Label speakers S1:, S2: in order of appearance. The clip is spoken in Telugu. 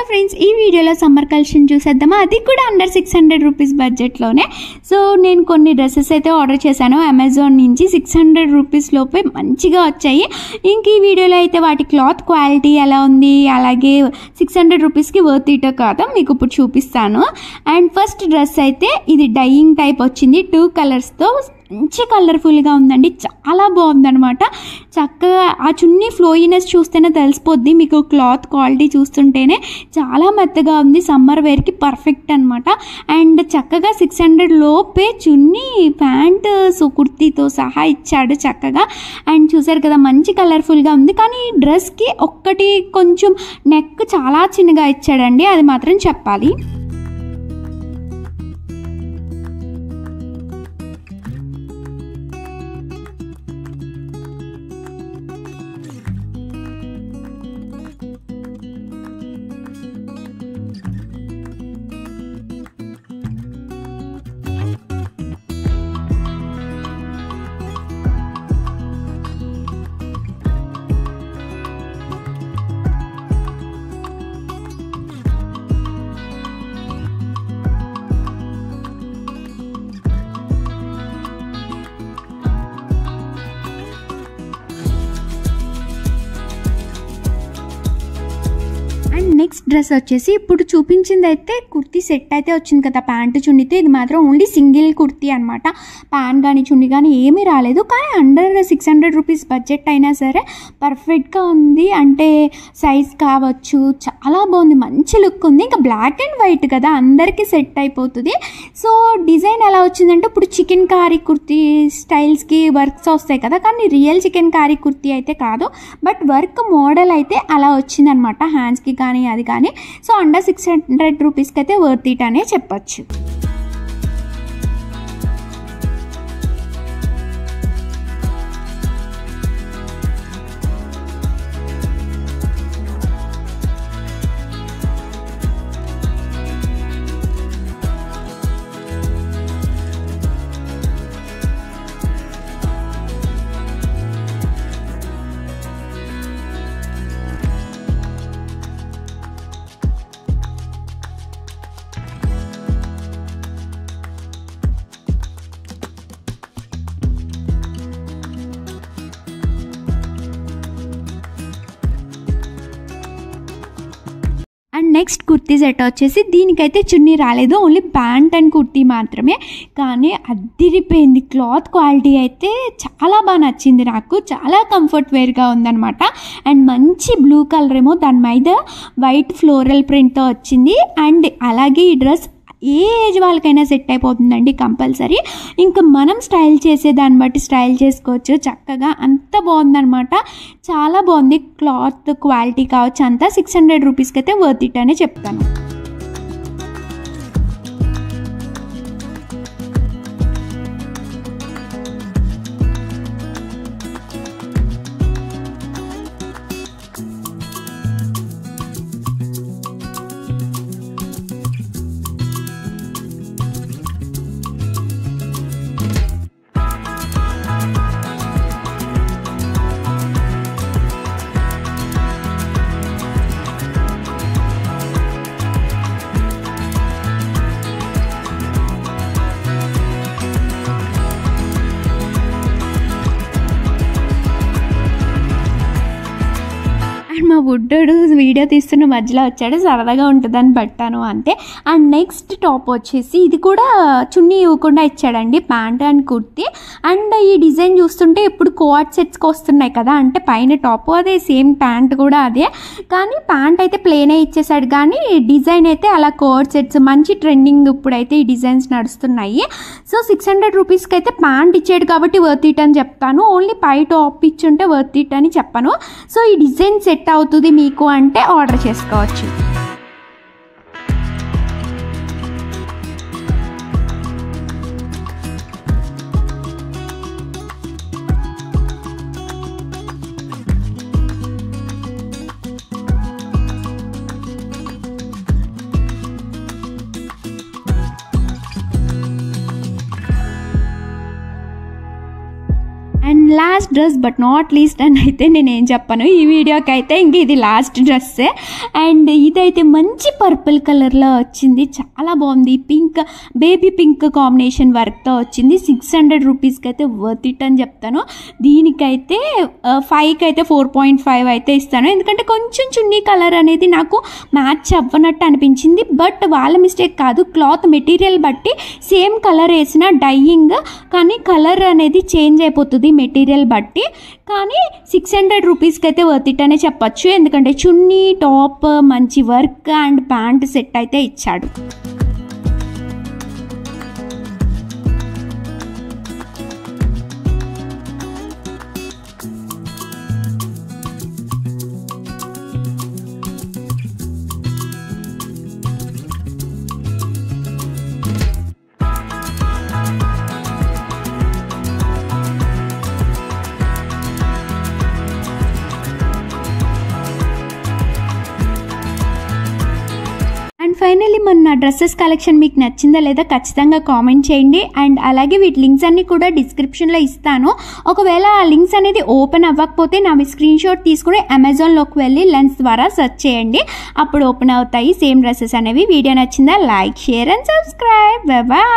S1: ఫ్రెండ్స్, ఈ వీడియోలో సమ్మర్ కలెక్షన్ చూసేద్దామా. అది కూడా అండర్ 600 రూపీస్ బడ్జెట్లోనే. సో నేను కొన్ని డ్రెస్సెస్ అయితే ఆర్డర్ చేశాను అమెజాన్ నుంచి. 600 రూపీస్ లోపే మంచిగా వచ్చాయి. ఇంక ఈ వీడియోలో అయితే వాటి క్లాత్ క్వాలిటీ ఎలా ఉంది, అలాగే 600 రూపీస్కి వర్త్ ఇటో కాదో మీకు ఇప్పుడు చూపిస్తాను. అండ్ ఫస్ట్ డ్రెస్ అయితే ఇది డైయింగ్ టైప్ వచ్చింది, 2 కలర్స్తో మంచి కలర్ఫుల్గా ఉందండి. చాలా బాగుందనమాట. చక్కగా ఆ చున్నీ ఫ్లోయినెస్ చూస్తేనే తెలిసిపోద్ది, మీకు క్లాత్ క్వాలిటీ చూస్తుంటేనే చాలా మెత్తగా ఉంది. సమ్మర్ వేర్కి పర్ఫెక్ట్ అనమాట. అండ్ చక్కగా 600 లోపే చున్నీ, ప్యాంట్, సో కుర్తీతో సహా ఇచ్చాడు చక్కగా. అండ్ చూసారు కదా, మంచి కలర్ఫుల్గా ఉంది. కానీ ఈ డ్రెస్కి ఒక్కటి కొంచెం నెక్ చాలా చిన్నగా ఇచ్చాడండి, అది మాత్రం చెప్పాలి. అండ్ నెక్స్ట్ డ్రెస్ వచ్చేసి ఇప్పుడు చూపించింది అయితే కుర్తీ సెట్ అయితే వచ్చింది కదా, ప్యాంటు చున్నీతో. ఇది మాత్రం ఓన్లీ సింగిల్ కుర్తీ అనమాట. ప్యాంట్ కానీ చున్నీ కానీ ఏమీ రాలేదు. కానీ అండర్ 600 రూపీస్ బడ్జెట్ అయినా సరే పర్ఫెక్ట్గా ఉంది. అంటే సైజ్ కావచ్చు, చాలా బాగుంది, మంచి లుక్ ఉంది. ఇంకా బ్లాక్ అండ్ వైట్ కదా, అందరికీ సెట్ అయిపోతుంది. సో డిజైన్ ఎలా వచ్చిందంటే, ఇప్పుడు చికెన్ కారీ కుర్తీ స్టైల్స్కి వర్క్స్ వస్తాయి కదా, కానీ రియల్ చికెన్ కారీ కుర్తీ అయితే కాదు, బట్ వర్క్ మోడల్ అయితే అలా వచ్చిందనమాట, హ్యాండ్స్కి కానీ అది కానీ. సో అండర్ 600 రూపీస్కి అయితే వర్త్ ఇట్ అనే చెప్పచ్చు. అండ్ నెక్స్ట్ కుర్తీ సెట్ వచ్చేసి దీనికైతే చున్నీ రాలేదు, ఓన్లీ ప్యాంట్ అండ్ కుర్తీ మాత్రమే. కానీ అదిరిపోయింది. క్లాత్ క్వాలిటీ అయితే చాలా బాగా నచ్చింది నాకు, చాలా కంఫర్ట్ వేర్గా ఉందన్నమాట. అండ్ మంచి బ్లూ కలర్ ఏమో దాని మీద వైట్ ఫ్లోరల్ ప్రింట్తో వచ్చింది. అండ్ అలాగే ఈ డ్రెస్ ఏ ఏజ్ వాళ్ళకైనా సెట్ అయిపోతుందండి కంపల్సరీ. ఇంకా మనం స్టైల్ చేసే దాన్ని బట్టి స్టైల్ చేసుకోవచ్చు చక్కగా. అంత బాగుందనమాట, చాలా బాగుంది. క్లాత్ క్వాలిటీ కావచ్చు అంతా 600 రూపీస్కి అయితే వర్త్ ఇట్ అనే చెప్తాను. మా బుడ్డోడు వీడియో తీస్తున్న మధ్యలో వచ్చాడు, సరదాగా ఉంటుందని పట్టాను అంతే. అండ్ నెక్స్ట్ టాప్ వచ్చేసి ఇది కూడా చున్నీ ఇవ్వకుండా ఇచ్చాడండి, ప్యాంట్ అండ్ కుర్తీ. అండ్ ఈ డిజైన్ చూస్తుంటే ఇప్పుడు కోఆర్డ్ సెట్స్కి వస్తున్నాయి కదా, అంటే పైన టాప్ అదే, సేమ్ ప్యాంట్ కూడా అదే. కానీ ప్యాంట్ అయితే ప్లేనే ఇచ్చేసాడు, కానీ డిజైన్ అయితే అలా కోఆర్డ్ సెట్స్ మంచి ట్రెండింగ్ ఇప్పుడైతే ఈ డిజైన్స్ నడుస్తున్నాయి. సో 600 రూపీస్కి అయితే ప్యాంట్ ఇచ్చాడు కాబట్టి వర్త్ ఇట్ అని చెప్తాను. ఓన్లీ పై టాప్ ఇచ్చుంటే వర్త్ ఇట్ అని చెప్పను. సో ఈ డిజైన్ సెట్ అవుతుంది మీకు అంటే ఆర్డర్ చేసుకోవచ్చు.
S2: And last
S1: dress but not least అని అయితే నేనేం చెప్పను ఈ వీడియోకి అయితే. ఇంక ఇది లాస్ట్ డ్రెస్సే. అండ్ ఇదైతే మంచి పర్పుల్ కలర్లో వచ్చింది, చాలా బాగుంది. పింక్, బేబీ పింక్ కాంబినేషన్ వర్క్తో వచ్చింది. 600 రూపీస్కి అయితే వర్త్ ఇట్ అని చెప్తాను. దీనికైతే 5కి అయితే 4.5 అయితే ఇస్తాను, ఎందుకంటే కొంచెం చున్నీ కలర్ అనేది నాకు మ్యాచ్ అవ్వనట్టు అనిపించింది. బట్ వాళ్ళ మిస్టేక్ కాదు, క్లాత్ మెటీరియల్ బట్టి సేమ్ కలర్ వేసిన డైయింగ్ కానీ కలర్ అనేది చేంజ్ అయిపోతుంది మెటీరియల్ బట్టి. కానీ 600 రూపీస్కి అయితే వర్త్ ఇట్ అనే చెప్పచ్చు, ఎందుకంటే చున్నీ, టాప్, మంచి వర్క్ అండ్ ప్యాంట్ సెట్ అయితే ఇచ్చాడు. అండ్ ఫైనల్లీ మన డ్రెస్సెస్ కలెక్షన్ మీకు నచ్చిందా లేదా ఖచ్చితంగా కామెంట్ చేయండి. అండ్ అలాగే వీటి లింక్స్ అన్నీ కూడా డిస్క్రిప్షన్లో ఇస్తాను. ఒకవేళ ఆ లింక్స్ అనేది ఓపెన్ అవ్వకపోతే నావి స్క్రీన్ షాట్ తీసుకుని అమెజాన్లోకి వెళ్ళి లెన్స్ ద్వారా సెర్చ్ చేయండి, అప్పుడు ఓపెన్ అవుతాయి సేమ్ డ్రెస్సెస్ అనేవి. వీడియో నచ్చిందా like, share and subscribe. Bye.